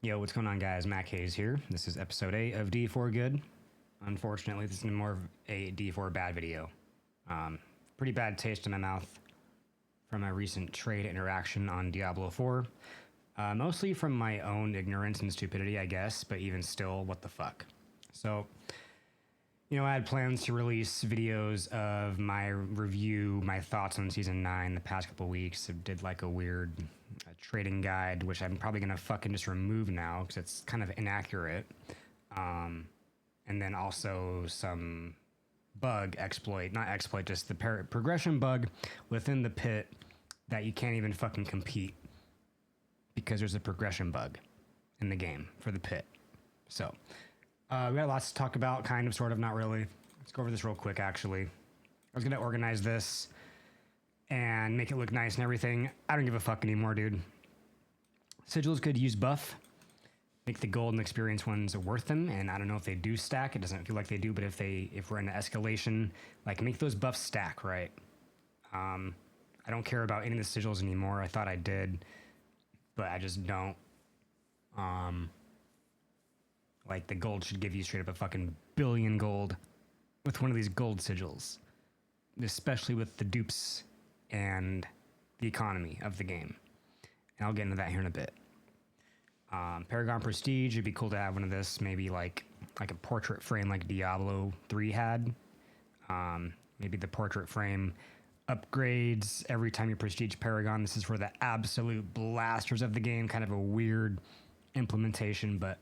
Yo, what's going on, guys? Mac Hayes here. This is episode 8 of D4GOOD. Unfortunately, this is more of a D4 bad video. Pretty bad taste in my mouth from a recent trade interaction on Diablo 4. Mostly from my own ignorance and stupidity, I guess, but even still, what the fuck. So, I had plans to release videos of my review, my thoughts on Season 9 the past couple weeks. I did like a weird trading guide, which I'm probably going to fucking just remove now because it's kind of inaccurate. And then also some just the progression bug within the pit that you can't even fucking compete because there's a progression bug in the game for the pit. So, we got lots to talk about, kind of, sort of, not really. Let's go over this real quick, actually. I was going to organize this and make it look nice and everything. I don't give a fuck anymore, dude. Sigils could use buff. Make the gold and experience ones worth them, and I don't know if they do stack. It doesn't feel like they do, but if we're in an escalation, like, make those buffs stack, right? I don't care about any of the sigils anymore. I thought I did, but I just don't. Like, the gold should give you straight up a fucking billion gold with one of these gold sigils, especially with the dupes and the economy of the game. And I'll get into that here in a bit. Paragon Prestige, it'd be cool to have one of this, maybe like a portrait frame like Diablo 3 had. Maybe the portrait frame upgrades every time you prestige Paragon. This is for the absolute blasters of the game, kind of a weird implementation, but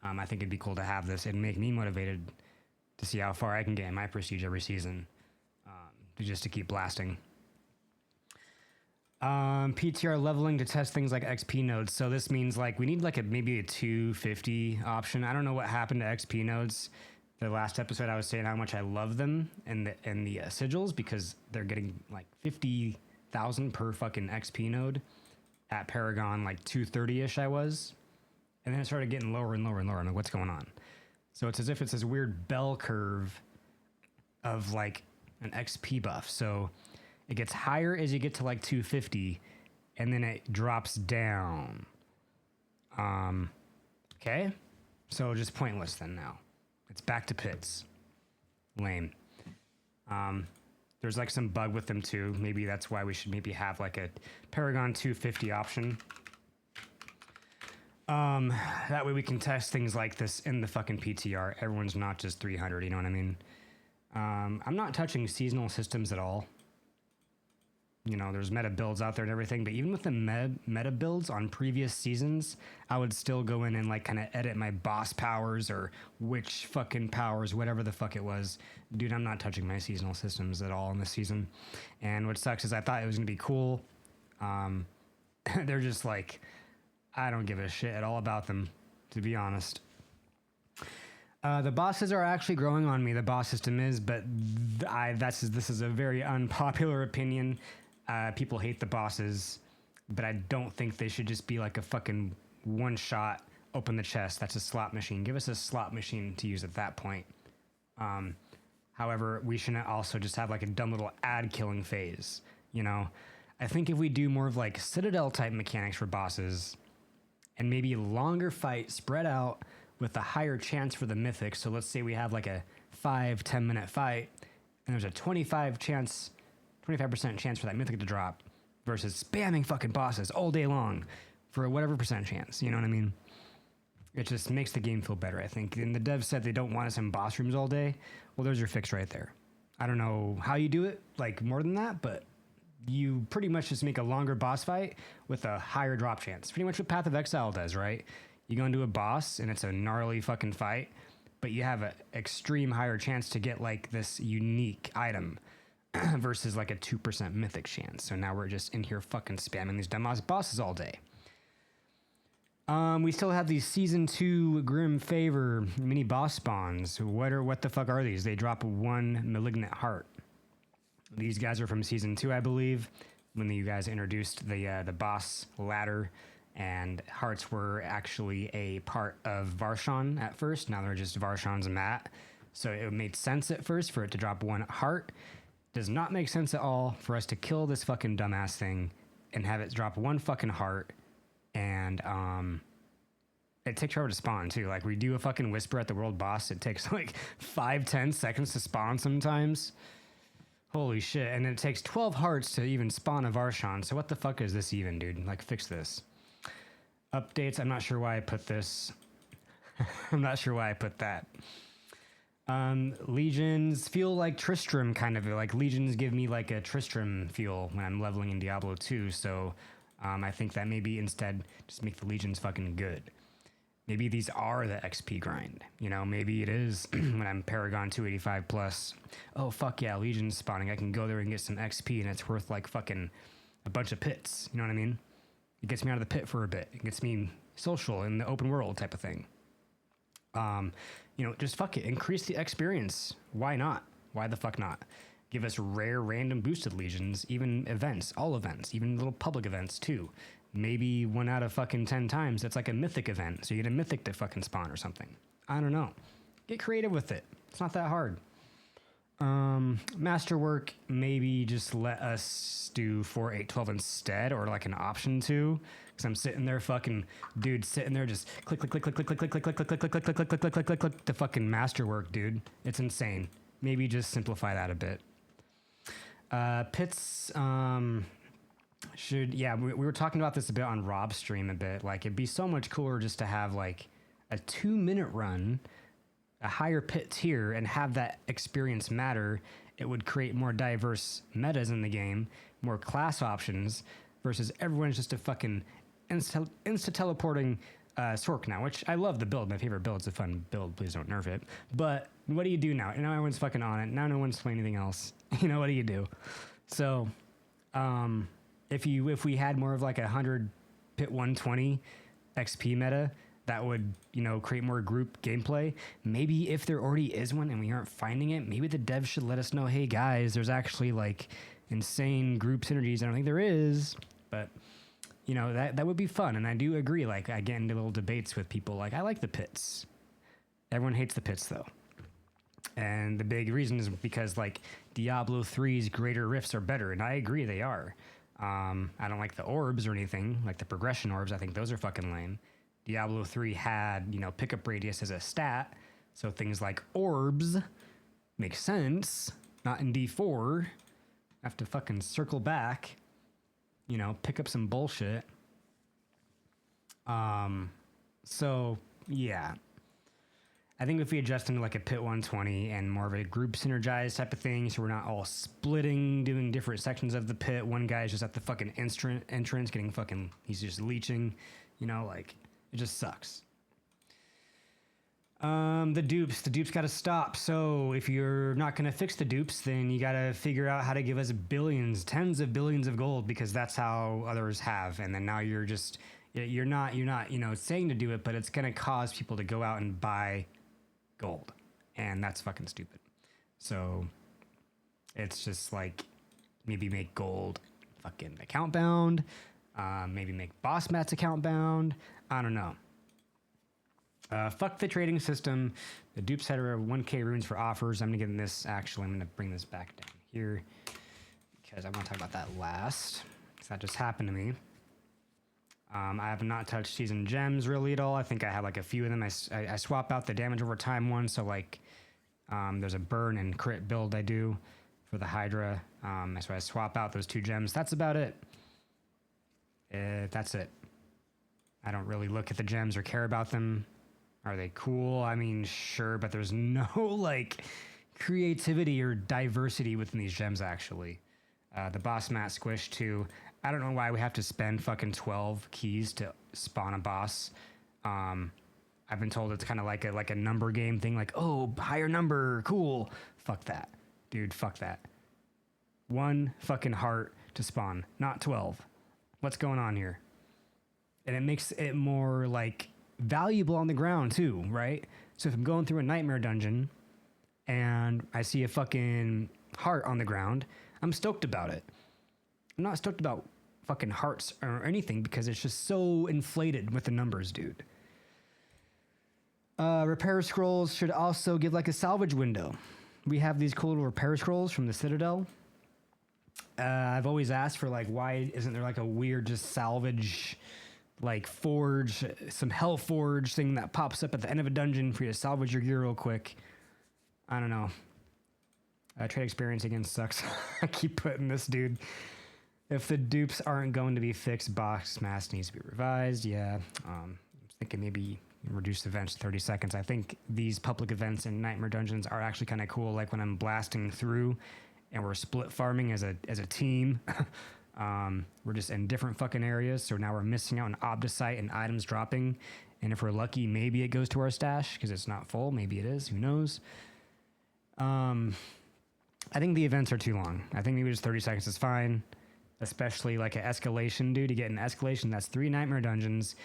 I think it'd be cool to have this and make me motivated to see how far I can get in my prestige every season, just to keep blasting. PTR leveling to test things like XP nodes. So this means like we need like maybe a 250 option. I don't know what happened to XP nodes. The last episode I was saying how much I love them and the sigils because they're getting like 50,000 per fucking XP node at Paragon, like 230-ish I was. And then it started getting lower and lower and lower. I'm like, what's going on? So it's as if it's this weird bell curve of like an XP buff. So it gets higher as you get to like 250, and then it drops down. Okay? So just pointless then now. It's back to pits. Lame. There's like some bug with them too. Maybe that's why we should maybe have like a Paragon 250 option. That way we can test things like this in the fucking PTR. Everyone's not just 300, you know what I mean? I'm not touching seasonal systems at all. There's meta builds out there and everything, but even with the meta builds on previous seasons, I would still go in and like kind of edit my boss powers or witch fucking powers, whatever the fuck it was. Dude, I'm not touching my seasonal systems at all in this season. And what sucks is I thought it was going to be cool. They're just like, I don't give a shit at all about them, to be honest. The bosses are actually growing on me, the boss system is, but this is a very unpopular opinion. People hate the bosses, but I don't think they should just be like a fucking one shot, open the chest, that's a slot machine. Give us a slot machine to use at that point. However, we shouldn't also just have like a dumb little ad killing phase, I think if we do more of like Citadel type mechanics for bosses, and maybe longer fight spread out with a higher chance for the mythic. So let's say we have like a 5-10 minute fight, and there's a 25% chance for that mythic to drop, versus spamming fucking bosses all day long for a whatever percent chance. You know what I mean? It just makes the game feel better, I think. And the devs said they don't want us in boss rooms all day. Well, there's your fix right there. I don't know how you do it, like more than that, but you pretty much just make a longer boss fight with a higher drop chance. Pretty much what Path of Exile does, right? You go into a boss and it's a gnarly fucking fight, but you have an extreme higher chance to get like this unique item versus like a 2% mythic chance. So now we're just in here fucking spamming these dumbass bosses all day. We still have these Season 2 Grim Favor mini boss spawns. What the fuck are these? They drop 1 Malignant Heart. These guys are from Season 2, I believe, when you guys introduced the boss ladder, and hearts were actually a part of Varshan at first. Now they're just Varshan's mat. So it made sense at first for it to drop 1 heart. Does not make sense at all for us to kill this fucking dumbass thing and have it drop 1 fucking heart and it takes forever to spawn too. Like we do a fucking whisper at the world boss, it takes like 5-10 seconds to spawn sometimes. Holy shit. And it takes 12 hearts to even spawn a Varshan. So what the fuck is this even, dude? Like, fix this. Updates. I'm not sure why I put this. I'm not sure why I put that. Legions feel like Tristram, kind of. Like, Legions give me like a Tristram feel when I'm leveling in Diablo 2. So I think that maybe instead just make the Legions fucking good. Maybe these are the XP grind. You know, maybe it is when I'm Paragon 285 plus. Oh, fuck yeah, Legion's spawning. I can go there and get some XP, and it's worth like fucking a bunch of pits. You know what I mean? It gets me out of the pit for a bit. It gets me social in the open world type of thing. You know, just fuck it. Increase the experience. Why not? Why the fuck not? Give us rare, random boosted Legions, even events, all events, even little public events too. Maybe 1 out of fucking 10 times, it's like a mythic event. So you get a mythic to fucking spawn or something. I don't know. Get creative with it. It's not that hard. Masterwork, maybe just let us do 4, 8, 12 instead, or like an option to. Because I'm sitting there fucking, dude, sitting there just click, click, click, click, click, click, click, click, click, click, click, click, click, click, click, click, click, click, click, the fucking masterwork, dude. It's insane. Maybe just simplify that a bit. Pits, we were talking about this a bit on Rob's stream a bit. Like, it'd be so much cooler just to have like a 2-minute run, a higher pit tier, and have that experience matter. It would create more diverse metas in the game, more class options, versus everyone's just a fucking insta teleporting Sork now, which I love the build. My favorite build. It's a fun build. Please don't nerf it. But what do you do now? Now everyone's fucking on it. Now no one's playing anything else. You know, what do you do? So, if we had more of like 100 pit 120 XP meta, that would, you know, create more group gameplay. Maybe if there already is one and we aren't finding it, maybe the devs should let us know, hey guys, there's actually like insane group synergies. I don't think there is, but you know, that would be fun. And I do agree. Like, I get into little debates with people. Like, I like the pits. Everyone hates the pits though. And the big reason is because like Diablo 3's greater rifts are better. And I agree they are. I don't like the orbs or anything, like the progression orbs. I think those are fucking lame. Diablo 3 had, you know, pickup radius as a stat. So things like orbs make sense. Not in D4. Have to fucking circle back. You know, pick up some bullshit. So, yeah. I think if we adjust into like a pit 120 and more of a group synergized type of thing, so we're not all splitting, doing different sections of the pit. One guy's just at the fucking entrance getting fucking, he's just leeching, you know, like, it just sucks. The dupes got to stop. So if you're not going to fix the dupes, then you got to figure out how to give us billions, tens of billions of gold, because that's how others have. And then now you're just, you're not, you know, saying to do it, but it's going to cause people to go out and buy gold. And that's fucking stupid. So it's just like, maybe make gold fucking account bound. Maybe make boss mats account bound. I don't know. Fuck the trading system. The dupes had 1k runes for offers. I'm gonna get in this. Actually, I'm gonna bring this back down here because I want to talk about that last. Because that just happened to me. I have not touched season gems really at all. I think I have like a few of them. I swap out the damage over time one. So like, there's a burn and crit build I do for the Hydra. So I swap out those 2 gems. That's about it. That's it. I don't really look at the gems or care about them. Are they cool? I mean, sure, but there's no like creativity or diversity within these gems actually. The boss mat squish too. I don't know why we have to spend fucking 12 keys to spawn a boss. I've been told it's kind of like a number game thing, like, oh, higher number, cool. Fuck that. Dude, fuck that. 1 fucking heart to spawn, not 12. What's going on here? And it makes it more like valuable on the ground too, right? So if I'm going through a nightmare dungeon and I see a fucking heart on the ground, I'm stoked about it. I'm not stoked about fucking hearts or anything because it's just so inflated with the numbers, dude. Repair scrolls should also give like a salvage window. We have these cool little repair scrolls from the Citadel. I've always asked for like, why isn't there like a weird just salvage like forge, some hell forge thing that pops up at the end of a dungeon for you to salvage your gear real quick. I don't know. Trade experience again sucks. I keep putting this, dude. If the dupes aren't going to be fixed, box mass needs to be revised. Yeah. I'm thinking maybe reduce events to 30 seconds. I think these public events in Nightmare Dungeons are actually kind of cool. Like when I'm blasting through and we're split farming as a team. We're just in different fucking areas. So now we're missing out on Obdicite and items dropping. And if we're lucky, maybe it goes to our stash because it's not full. Maybe it is. Who knows? I think the events are too long. I think maybe just 30 seconds is fine. Especially like an escalation, dude. To get an escalation, that's 3 Nightmare Dungeons.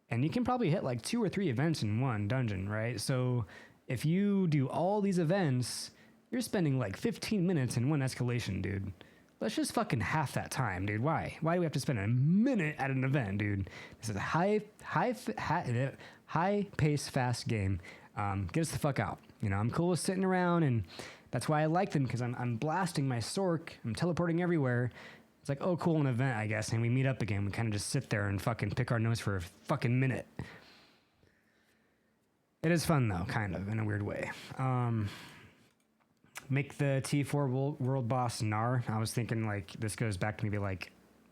And you can probably hit like 2 or 3 events in one dungeon, right? So if you do all these events, you're spending like 15 minutes in one escalation, dude. Let's just fucking half that time, dude. Why? Why do we have to spend a minute at an event, dude? This is a high pace, fast game. Get us the fuck out. You know, I'm cool with sitting around, and that's why I like them, because I'm blasting my Sork. I'm teleporting everywhere. It's like, oh, cool, an event, I guess. And we meet up again. We kind of just sit there and fucking pick our nose for a fucking minute. It is fun, though, kind of, in a weird way. Make the T4 world boss Gnar. I was thinking, like, this goes back to maybe, like,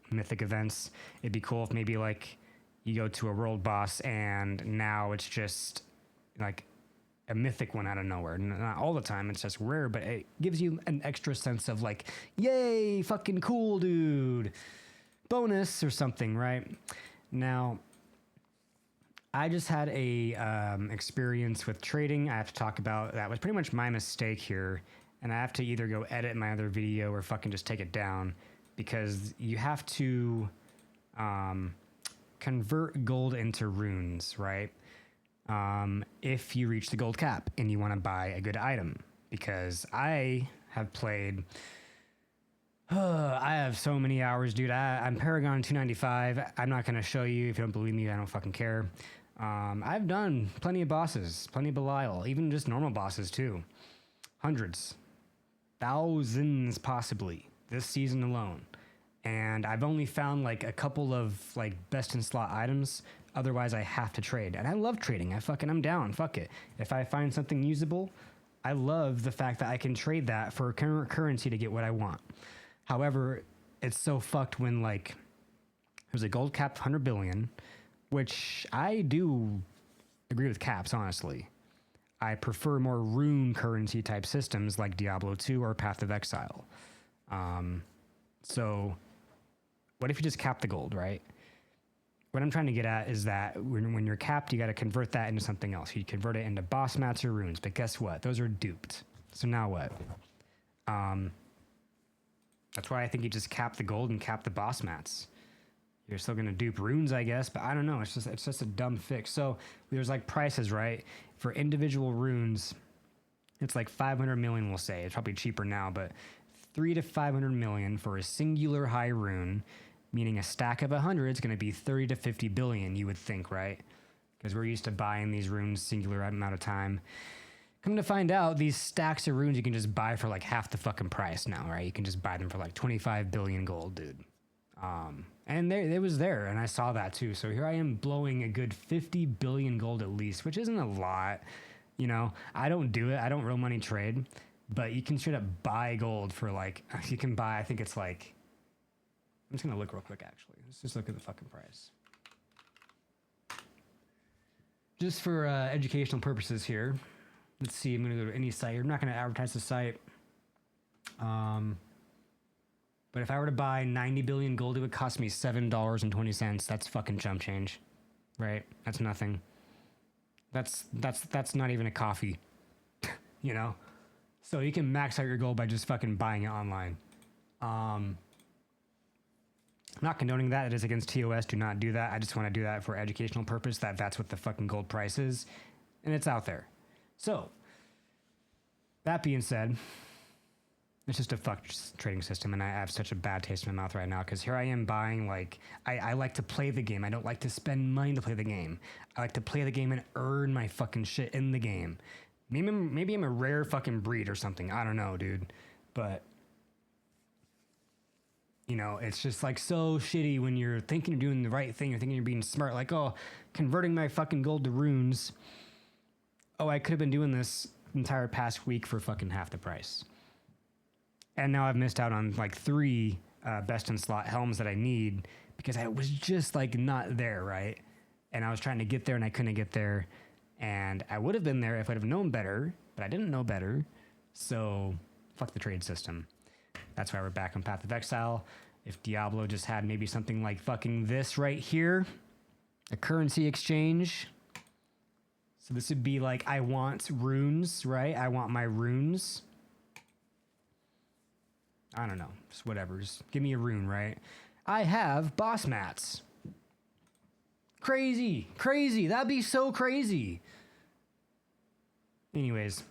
mythic events. It'd be cool if maybe, like, you go to a world boss and now it's just, like, a mythic one out of nowhere. Not all the time, it's just rare, but it gives you an extra sense of, like, yay, fucking cool, dude. Bonus or something, right? Now, I just had a experience with trading I have to talk about. That was pretty much my mistake here. And I have to either go edit my other video or fucking just take it down, because you have to convert gold into runes, right? If you reach the gold cap and you want to buy a good item. Because I have played... I have so many hours, dude. I'm Paragon 295. I'm not going to show you. If you don't believe me, I don't fucking care. I've done plenty of bosses, plenty of Belial, even just normal bosses too. Hundreds, thousands possibly this season alone. And I've only found like a couple of like best in slot items. Otherwise I have to trade. And I love trading. I'm down. Fuck it. If I find something usable, I love the fact that I can trade that for currency to get what I want. However, it's so fucked when like there's a gold cap 100 billion, which I do agree with caps, honestly. I prefer more rune currency type systems like Diablo 2 or Path of Exile. So what if you just cap the gold, right? What I'm trying to get at is that when you're capped, you got to convert that into something else. You convert it into boss mats or runes, but guess what? Those are duped. So now what? That's why I think you just cap the gold and cap the boss mats. You're still gonna dupe runes, I guess, but I don't know. It's just a dumb fix. So there's like prices, right? For individual runes, it's like 500 million, we'll say. It's probably cheaper now, but 300 to 500 million for a singular high rune, meaning a stack of 100 is gonna be 30 to 50 billion, you would think, right? Because we're used to buying these runes singular amount of time. Come to find out, these stacks of runes you can just buy for like half the fucking price now, right? You can just buy them for like 25 billion gold, dude. And it was there, and I saw that too. So here I am blowing a good 50 billion gold at least, which isn't a lot. You know, I don't do it. I don't real money trade, but you can straight up buy gold for like, you can buy, I think it's like, I'm just going to look real quick actually. Let's just look at the fucking price. Just for educational purposes here. Let's see, I'm going to go to any site. I'm not going to advertise the site. But if I were to buy 90 billion gold, it would cost me $7.20. That's fucking chump change, right? That's nothing. That's not even a coffee, you know? So you can max out your gold by just fucking buying it online. I'm not condoning that. It is against TOS. Do not do that. I just want to do that for educational purpose. That's what the fucking gold price is. And it's out there. So, that being said, it's just a fucked trading system, and I have such a bad taste in my mouth right now, because here I am buying, like, I like to play the game. I don't like to spend money to play the game. I like to play the game and earn my fucking shit in the game. Maybe I'm a rare fucking breed or something. I don't know, dude. But You know, it's just like so shitty when you're thinking you're doing the right thing, you're thinking you're being smart, like, oh, converting my fucking gold to runes. Oh, I could have been doing this entire past week for fucking half the price. And now I've missed out on like 3 best in slot helms that I need because I was just like not there, right? And I was trying to get there and I couldn't get there. And I would have been there if I'd have known better, but I didn't know better. So fuck the trade system. That's why we're back on Path of Exile. If Diablo just had maybe something like fucking this right here, a currency exchange. So this would be like, I want runes, right? I want my runes. I don't know, just whatever. Just give me a rune, right? I have boss mats. Crazy, crazy. That'd be so crazy. Anyways,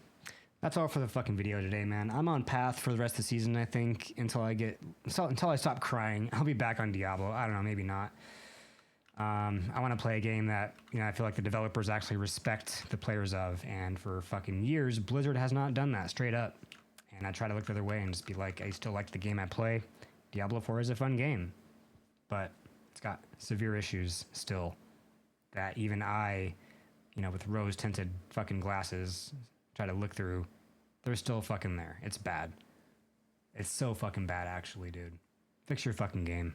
that's all for the fucking video today, man. I'm on path for the rest of the season, I think, until I stop crying. I'll be back on Diablo. I don't know, maybe not. I want to play a game that, you know, I feel like the developers actually respect the players of, and for fucking years, Blizzard has not done that, straight up. And I try to look the other way and just be like, I still like the game I play. Diablo 4 is a fun game, but it's got severe issues still that even I, you know, with rose-tinted fucking glasses, try to look through. They're still fucking there. It's bad. It's so fucking bad, actually, dude. Fix your fucking game.